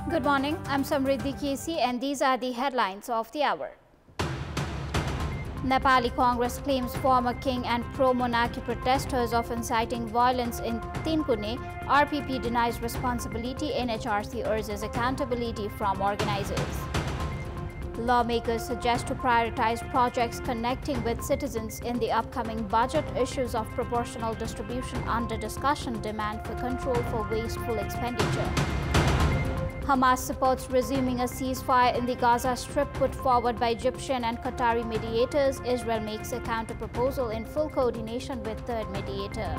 Good morning, I'm Samriddhi K.C. and these are the headlines of the hour. Nepali Congress claims former king and pro-monarchy protesters of inciting violence in Tinkune. RPP denies responsibility. NHRC urges accountability from organizers. Lawmakers suggest to prioritize projects connecting with citizens in the upcoming budget. Issues of proportional distribution under discussion. Demand for control for wasteful expenditure. Hamas supports resuming a ceasefire in the Gaza Strip put forward by Egyptian and Qatari mediators. Israel makes a counter-proposal in full coordination with third mediator.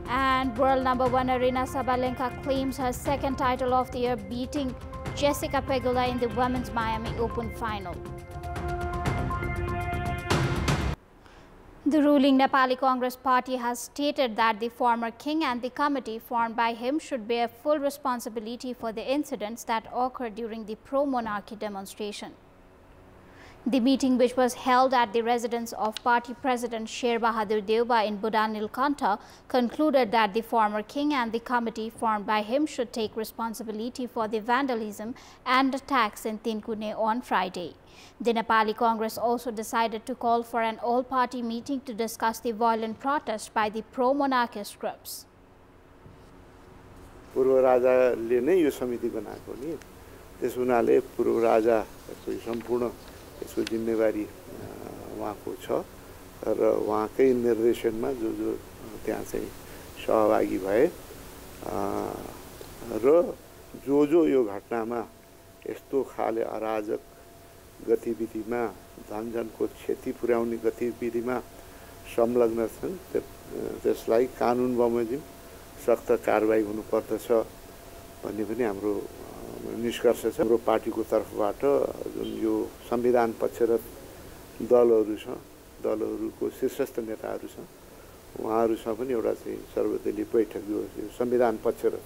And world #1 Aryna Sabalenka claims her second title of the year, beating Jessica Pegula in the Women's Miami Open final. The ruling Nepali Congress Party has stated that the former king and the committee formed by him should bear full responsibility for the incidents that occurred during the pro-monarchy demonstration. The meeting, which was held at the residence of party president Sher Bahadur Deuba in Budanilkantha, concluded that the former king and the committee formed by him should take responsibility for the vandalism and attacks in Tinkune on Friday. The Nepali Congress also decided to call for an all-party meeting to discuss the violent protest by the pro-monarchist groups. पूर्व राजाले नै यो समिति बनाएको नि, त्यस हुनाले पूर्व राजाको सम्पूर्ण यसको जिम्मेवारी उहाँको छ र उहाँकै निर्देशनमा जो त्यहाँ चाहिँ सहभागी भए र जो यो घटनामा यस्तो खाले अराजक गतिविधिमा झन्झनको क्षति पुर्याउने गतिविधिमा संलग्न छन् त्यसलाई कानुन बमोजिम सख्त कारबाही हुनुपर्दछ भन्ने पनि हाम्रो निष्कर्ष छ। हाम्रो पार्टीको तर्फबाट जुन यो संविधान पक्षरत दलहरू छ, दलहरूको शीर्षस्थ नेताहरू छन्, उहाँहरूसँग पनि एउटा चाहिँ सर्वदलीय बैठक, यो संविधान पक्षरत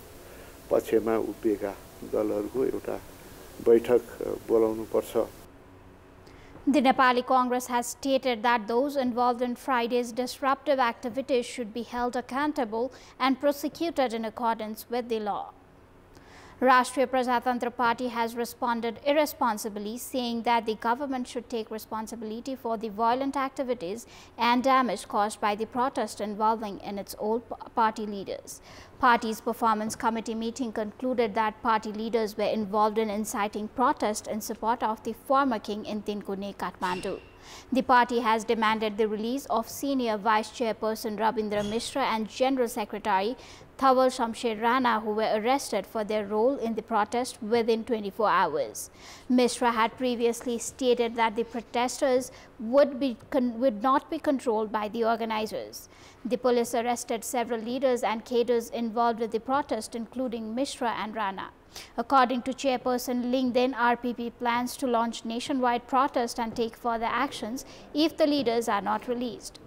पक्षमा उभिएका दलहरूको एउटा बैठक बोलाउनु पर्छ। The Nepali Congress has stated that those involved in Friday's disruptive activities should be held accountable and prosecuted in accordance with the law. Rashtriya Prajatantra Party has responded irresponsibly, saying that the government should take responsibility for the violent activities and damage caused by the protest involving in its old party leaders. Party's performance committee meeting concluded that party leaders were involved in inciting protest in support of the former king in Tinkune, Kathmandu. The party has demanded the release of senior vice chairperson Rabindra Mishra and general secretary Thawal Shamsher Rana, who were arrested for their role in the protest within 24 hours. Mishra had previously stated that the protesters would not be controlled by the organizers. The police arrested several leaders and cadres involved with the protest, including Mishra and Rana. According to Chairperson Lingden, RPP plans to launch nationwide protest and take further actions if the leaders are not released.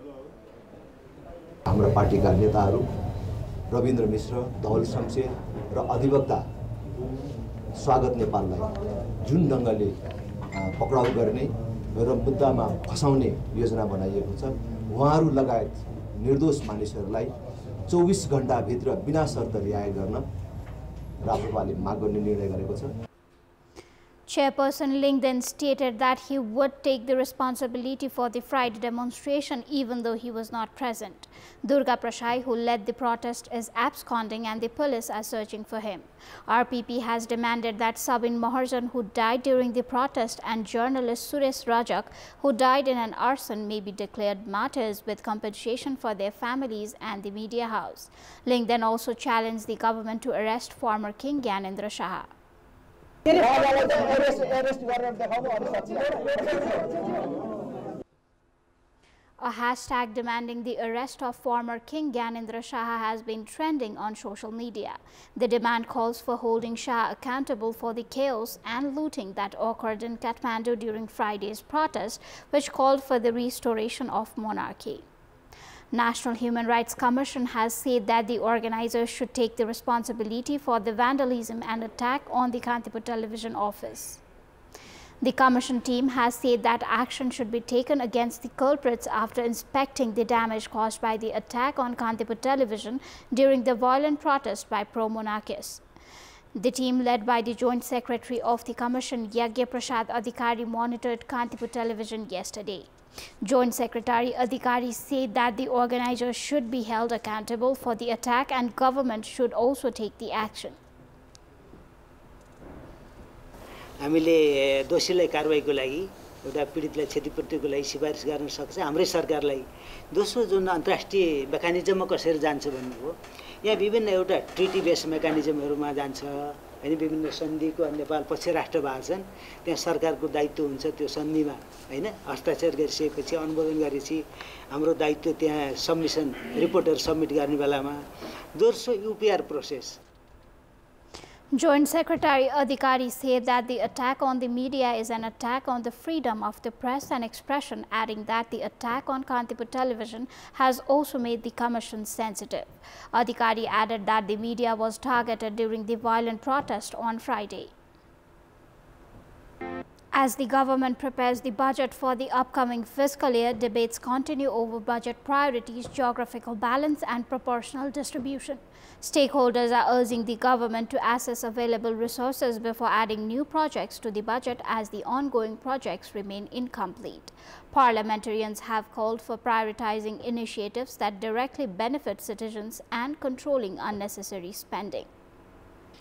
हाम्रो पार्टीका नेताहरू रविन्द्र मिश्र, धवल शमशेर र अधिवक्ता स्वागत नेपाललाई जुन ढङ्गले पक्राउ गर्ने र मुद्दामा फसाउने योजना बनाइएको छ, उहाँहरू लगायत निर्दोष मानिसहरूलाई 24 घण्टाभित्र बिना शर्त रिहाई गर्न राष्ट्रपालले माग गर्ने निर्णय गरेको छ। Chairperson Ling then stated that he would take the responsibility for the Friday demonstration even though he was not present. Durga Prashai, who led the protest, is absconding and the police are searching for him. RPP has demanded that Sabin Maharjan, who died during the protest, and journalist Suresh Rajak, who died in an arson, may be declared martyrs with compensation for their families and the media house. Ling then also challenged the government to arrest former King Gyanendra Shah. A hashtag demanding the arrest of former King Gyanendra Shah has been trending on social media. The demand calls for holding Shah accountable for the chaos and looting that occurred in Kathmandu during Friday's protest, which called for the restoration of monarchy. National Human Rights Commission has said that the organizers should take the responsibility for the vandalism and attack on the Kantipur television office. The commission team has said that action should be taken against the culprits after inspecting the damage caused by the attack on Kantipur television during the violent protest by pro-monarchists. The team led by the Joint Secretary of the Commission, Yagya Prasad Adhikari, monitored Kantipur television yesterday. Joint Secretary Adhikari said that the organizers should be held accountable for the attack and government should also take the action. हामीले दोषीलाई कारबाहीको लागि एउटा पीडितलाई क्षतिपूर्तिको लागि सिफारिस गर्न सक्छ हाम्रै सरकारलाई। दोस्रो जुन अन्तर्राष्ट्रिय मेकानिजममा कसरी जान्छ भन्ने हो। यहाँ विभिन्न एउटा ट्रिटी बेस मेकानिजमहरुमा जान्छ हैन, विभिन्न सन्धिको नेपाल पक्ष राष्ट्र भएको छन्, त्यहाँ सरकारको दायित्व हुन्छ त्यो सन्धिमा हैन हस्ताक्षर गरिसकेपछि अनुमोदन गरेपछि हाम्रो दायित्व त्यहाँ सबमिसन रिपोर्टहरु सबमिट गर्ने बेलामा। दोस्रो UPR process. Joint Secretary Adhikari said that the attack on the media is an attack on the freedom of the press and expression, adding that the attack on Kantipur television has also made the Commission sensitive. Adhikari added that the media was targeted during the violent protest on Friday. As the government prepares the budget for the upcoming fiscal year, debates continue over budget priorities, geographical balance and proportional distribution. Stakeholders are urging the government to assess available resources before adding new projects to the budget as the ongoing projects remain incomplete. Parliamentarians have called for prioritizing initiatives that directly benefit citizens and controlling unnecessary spending.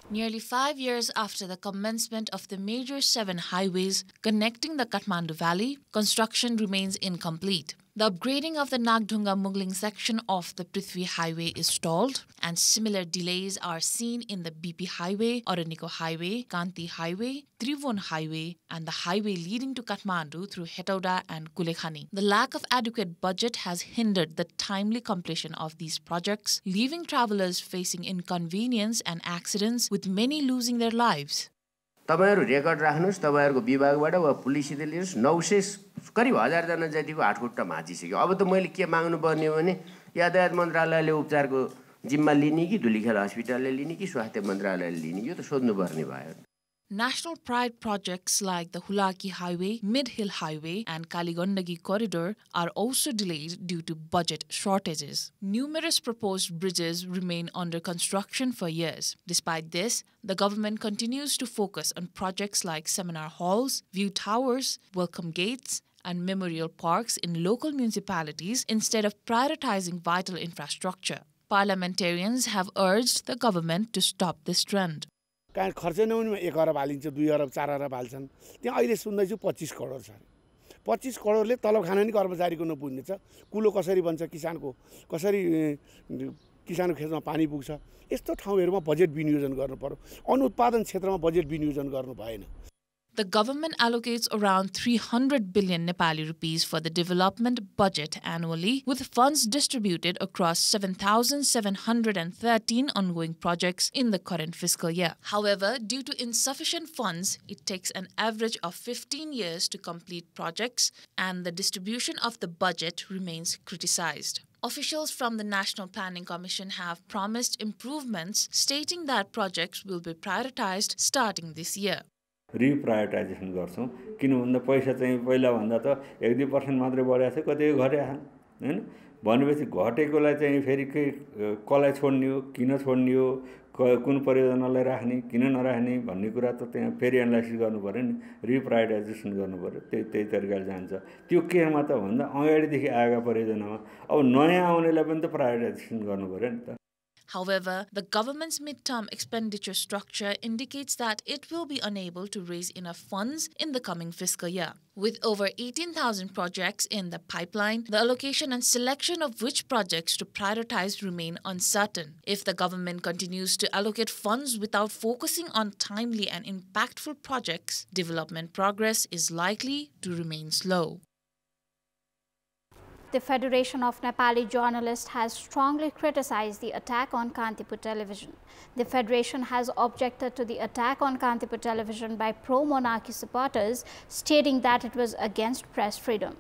Nearly 5 years after the commencement of the major 7 highways connecting the Kathmandu Valley, construction remains incomplete. The upgrading of the Nagdhunga-Mugling section of the Prithvi Highway is stalled, and similar delays are seen in the BP Highway, Oraniko Highway, Kanti Highway, Trivon Highway, and the highway leading to Kathmandu through Hetauda and Kulekhani. The lack of adequate budget has hindered the timely completion of these projects, leaving travelers facing inconvenience and accidents, with many losing their lives. तपाईहरु record राख्नुस्, तपाईहरुको विभागबाट वा पुलिसले लिनुस्, 900 करिब 1000 जना जतिको हातखुट्टा भाँचिसक्यो। अब त मैले के माग्नु पर्ने भने यातायात मन्त्रालयले उपचारको जिम्मा लिने कि धुलीखेल अस्पतालले लिने कि स्वास्थ्य मन्त्रालयले लिने, यो त सोध्नु पर्ने भयो। National pride projects like the Hulaki Highway, Mid-Hill Highway and Kaligandagi Corridor are also delayed due to budget shortages. Numerous proposed bridges remain under construction for years. Despite this, the government continues to focus on projects like seminar halls, view towers, welcome gates, and memorial parks in local municipalities instead of prioritizing vital infrastructure. Parliamentarians have urged the government to stop this trend. कारण खर्च नहुनेमा 1 अरब हालिन्छ, 2 अरब 4 अरब हाल्छन्। त्यहाँ अहिले सुन्दैछु 25 करोड छ। 25 करोडले तलब खान नि कर्मचारीको नपुग्ने छ। कुलो कसरी बन्छ किसानको, कसरी किसानको खेतमा पानी पुग्छ। यस्तो ठाउँहरुमा बजेट विनियोजन गर्नु पर्यो। अनुत्पादन क्षेत्रमा बजेट विनियोजन गर्नु भएन। The government allocates around 300 billion Nepali rupees for the development budget annually, with funds distributed across 7,713 ongoing projects in the current fiscal year. However, due to insufficient funds, it takes an average of 15 years to complete projects, and the distribution of the budget remains criticized. Officials from the National Planning Commission have promised improvements, stating that projects will be prioritized starting this year. रिप्रायोरिटाइजेसन गर्छौं किन भन्दा पैसा चाहिँ पहिला भन्दा त 1-2% मात्रै बढ्या छ कतै घट्या हैन भनेपछि घटेकोलाई चाहिँ फेरि कसलाई छोड्ने हो किन छोड्ने हो कुन परियोजनालाई राख्ने किन नराख्ने भन्ने कुरा त त्यहाँ फेरि एनालाइसिस गर्नु पर्यो नि रिप्रायोरिटाइजेसन गर्नु पर्यो त्यही तरिकाले जान्छ त्यो केमा त भन्दा अगाडि देखि आएका परियोजनामा अब नयाँ आउनेलाई पनि त प्रायोरिटाइजेसन गर्नु पर्यो नि त However, the government's midterm expenditure structure indicates that it will be unable to raise enough funds in the coming fiscal year. With over 18,000 projects in the pipeline, the allocation and selection of which projects to prioritize remain uncertain. If the government continues to allocate funds without focusing on timely and impactful projects, development progress is likely to remain slow. The Federation of Nepali Journalists has strongly criticized the attack on Kantipur television. The Federation has objected to the attack on Kantipur television by pro-monarchy supporters, stating that it was against press freedom.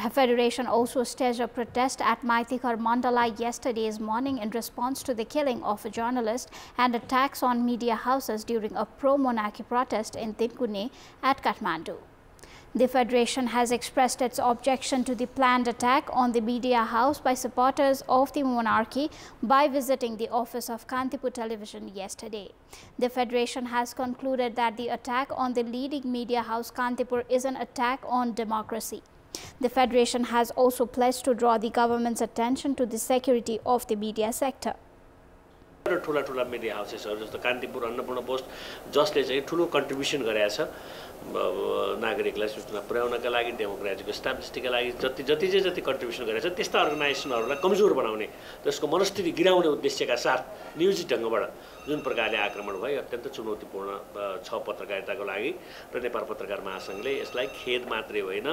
The Federation also staged a protest at Maitikar Mandala yesterday's morning in response to the killing of a journalist and attacks on media houses during a pro-monarchy protest in Tinkune at Kathmandu. The Federation has expressed its objection to the planned attack on the media house by supporters of the monarchy by visiting the office of Kantipur Television yesterday. The Federation has concluded that the attack on the leading media house Kantipur is an attack on democracy. The Federation has also pledged to draw the government's attention to the security of the media sector. ठुला media हाउसेसहरु जस्तो Kantipur Annapurna post जसले चाहिँ ठुलो contribution गरेको छ नागरिकलाई सूचना पुर्याउनका लागि डेमोक्रेसीको स्ट्याबिलिटीका लागि जति कन्ट्रिब्युसन गरेको छ त्यस्ता अर्गनाइजेसनहरुलाई कमजोर बनाउने त्यसको मनस्थिति गिराउने उद्देश्यका साथ नियोजित ढंगबाट जुन प्रकारले आक्रमण भयो अत्यन्त चुनौतीपूर्ण छ पत्रकारिताको लागि र नेपाल पत्रकार महासंघले यसलाई खेद मात्रै होइन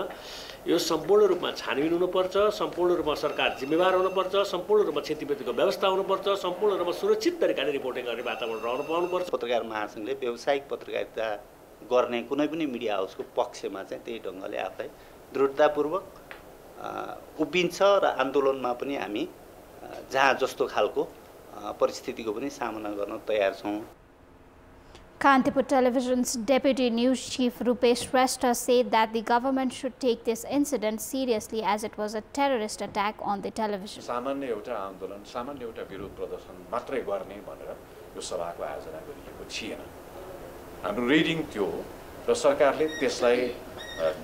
यो सम्पूर्ण रूपमा छानबिन हुनुपर्छ सम्पूर्ण रूपमा सरकार जिम्मेवार हुनुपर्छ सम्पूर्ण रूपमा क्षतिपूर्तिको व्यवस्था हुनुपर्छ सम्पूर्ण रूपमा सुरक्षित तरिकाले रिपोर्टिङ गर्ने वातावरण रहनु पाउनुपर्छ पत्रकार महासंघले व्यावसायिक पत्रकारिता गर्ने कुनै पनि मिडिया हाउसको पक्षमा चाहिँ त्यही ढंगले आफै दृढतापूर्वक उभिन्छ र आन्दोलनमा पनि हामी जहाँ जस्तो खालको परिस्थितिको पनि सामना गर्न तयार छौं. Kantipur Television's Deputy News Chief Rupesh Shrestha said that the government should take this incident seriously as it was a terrorist attack on the television. सामान्य एउटा आन्दोलन सामान्य एउटा विरोध प्रदर्शन मात्रै गर्ने भनेर यो सभाको आयोजना गरिएको थिएन. हाम्रो रिडिङ त्यो र सरकारले त्यसलाई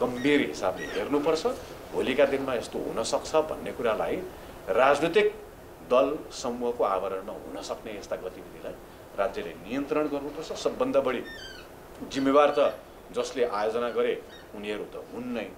गम्भीर हिसाबले हेर्नुपर्छ. भोलिका दिनमा यस्तो हुन सक्छ भन्ने कुरालाई राजनीतिक दल समूहको आवरणमा हुन सक्ने यस्ता गतिविधिलाई राज्यले नियन्त्रण गर्नुपर्छ. सबभन्दा बढी जिम्मेवार त जसले आयोजना गरे उनीहरू त हुन् नै.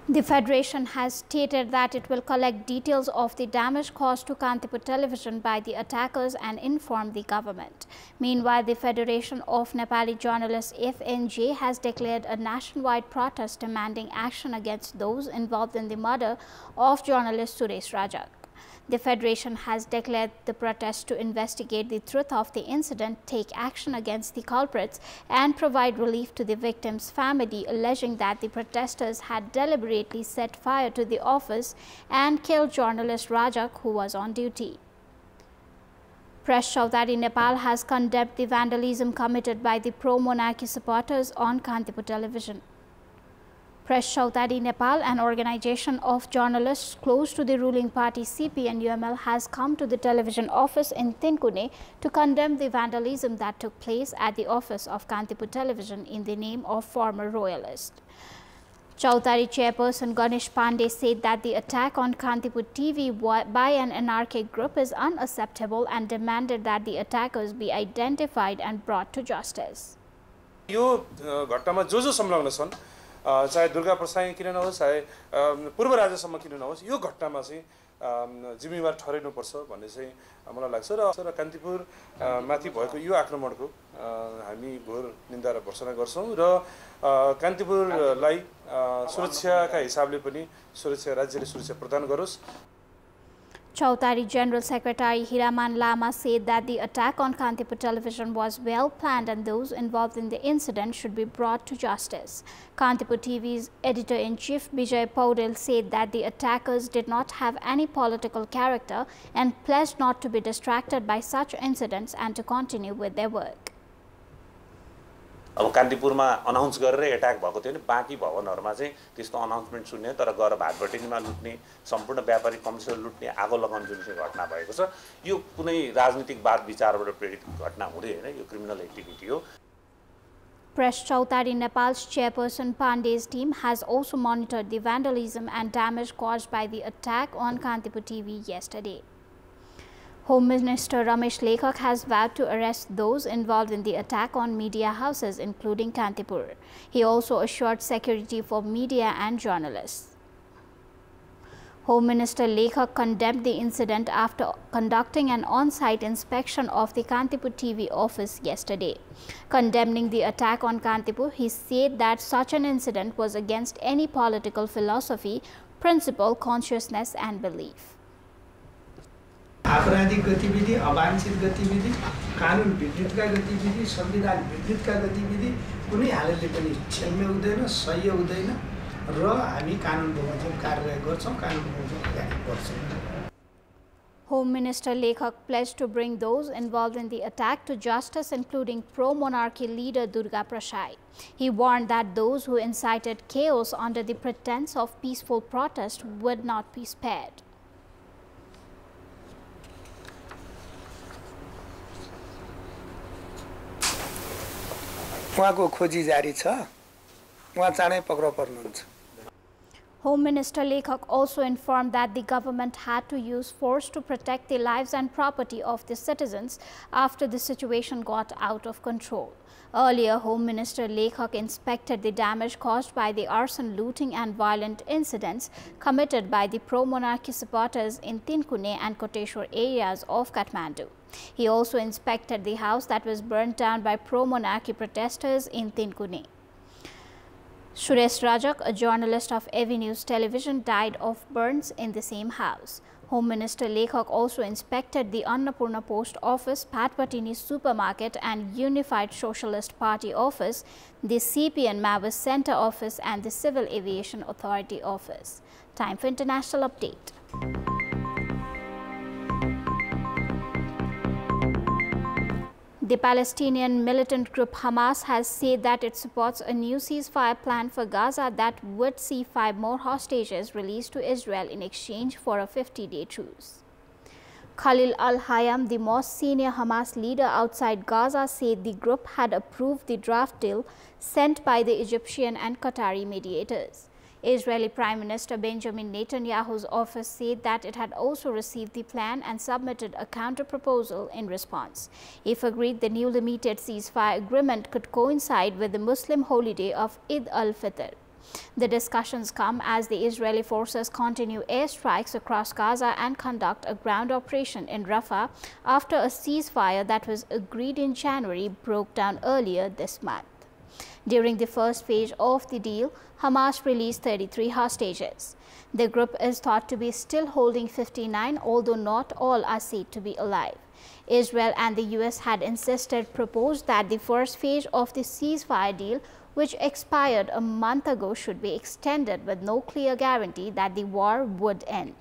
The Federation has stated that it will collect details of the damage caused to Kantipur Television by the attackers and inform the government. Meanwhile, the Federation of Nepali Journalists FNJ has declared a nationwide protest demanding action against those involved in the murder of journalist Suresh Rajak. The Federation has declared the protest to investigate the truth of the incident, take action against the culprits and provide relief to the victim's family, alleging that the protesters had deliberately set fire to the office and killed journalist Rajak, who was on duty. Press Chaudhary Nepal has condemned the vandalism committed by the pro-monarchy supporters on Kantipur Television. Press Chaudhary Nepal, an organization of journalists close to the ruling party CPN-UML, has come to the television office in Tinkune to condemn the vandalism that took place at the office of Kantipur Television in the name of former royalists. Chaudhary chairperson Ganesh Pandey said that the attack on Kantipur TV by an anarchic group is unacceptable and demanded that the attackers be identified and brought to justice. चाहे दुर्गा प्रसाई किन नहोस् चाहे पूर्व राजासम्म किन नहोस् यो घटनामा चाहिँ जिम्मेवार ठहरिनुपर्छ भन्ने चाहिँ मलाई लाग्छ र कान्तिपुर माथि भएको यो आक्रमणको हामी घोर निन्दा र भर्त्सना गर्छौं र कान्तिपुरलाई सुरक्षाका हिसाबले पनि राज्यले सुरक्षा प्रदान गरोस्. Chaudhary General Secretary Hiraman Lama said that the attack on Kantipur Television was well planned and those involved in the incident should be brought to justice. Kantipur TV's editor-in-chief Vijay Paudel said that the attackers did not have any political character and pledged not to be distracted by such incidents and to continue with their work. अब कान्तिपुरमा announce गरेर attack भएको थियो नि बाँकी भवनहरुमा चाहिँ त्यस्तो announcement सुन्ने तर गएर भाटबटिनीमा लुट्ने सम्पूर्ण व्यापारिक कमर्सियल लुट्ने आगो लगाउने जुन चाहिँ घटना भएको छ यो कुनै राजनीतिक वाद विचारबाट प्रेरित घटना हुँदै हैन यो क्रिमिनल एक्टिभिटी हो. Press Chaudhary Nepal's chairperson Pandey's team has also monitored the vandalism and damage caused by the attack on Kantipur TV yesterday. Home Minister Ramesh Lekhak has vowed to arrest those involved in the attack on media houses, including Kantipur. He also assured security for media and journalists. Home Minister Lekhak condemned the incident after conducting an on-site inspection of the Kantipur TV office yesterday. Condemning the attack on Kantipur, he said that such an incident was against any political philosophy, principle, consciousness and belief. आपराधिक गतिविधि, अवांछित गतिविधि, कानुन विकृतिका गतिविधि, संविधान विकृतिका गतिविधि कुनै हालतले पनि क्षम्य हुँदैन, सह्य हुँदैन र हामी कानुन बमोजिम कारबाही गर्छौं, कानुन बमोजिम अगाडि बढ्छौं. Home Minister Lekhak pledged to bring those involved in the attack to justice, including pro-monarchy leader Durga Prasad. He warned that those who incited chaos under the pretense of peaceful protest would not be spared. उहाँको खोजी जारी छ उहाँ चाँडै पक्राउ पर्नुहुन्छ Home Minister Lekhak also informed that the government had to use force to protect the lives and property of the citizens after the situation got out of control. Earlier, Home Minister Lekhak inspected the damage caused by the arson, looting and violent incidents committed by the pro-monarchy supporters in Tinkune and Koteshwar areas of Kathmandu. He also inspected the house that was burnt down by pro-monarchy protesters in Tinkune. Suresh Rajak, a journalist of AV News Television, died of burns in the same house. Home Minister Lekhak also inspected the Annapurna Post Office, Patpatini Supermarket and Unified Socialist Party Office, the CPN Mavis Center Office and the Civil Aviation Authority Office. Time for international update. The Palestinian militant group Hamas has said that it supports a new ceasefire plan for Gaza that would see 5 more hostages released to Israel in exchange for a 50-day truce. Khalil al-Hayam, the most senior Hamas leader outside Gaza, said the group had approved the draft deal sent by the Egyptian and Qatari mediators. Israeli Prime Minister Benjamin Netanyahu's office said that it had also received the plan and submitted a counter-proposal in response. If agreed, the newly meted ceasefire agreement could coincide with the Muslim holiday of Eid al-Fitr. The discussions come as the Israeli forces continue airstrikes across Gaza and conduct a ground operation in Rafah after a ceasefire that was agreed in January broke down earlier this month. During the first phase of the deal, Hamas released 33 hostages. The group is thought to be still holding 59, although not all are said to be alive. Israel and the US had proposed that the first phase of the ceasefire deal, which expired a month ago, should be extended with no clear guarantee that the war would end.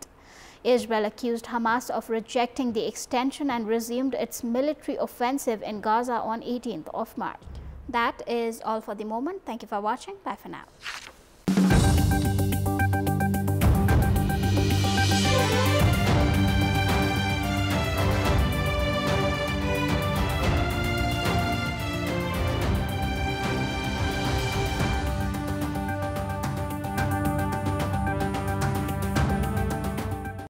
Israel accused Hamas of rejecting the extension and resumed its military offensive in Gaza on 18th of March. That is all for the moment. Thank you for watching. Bye for now.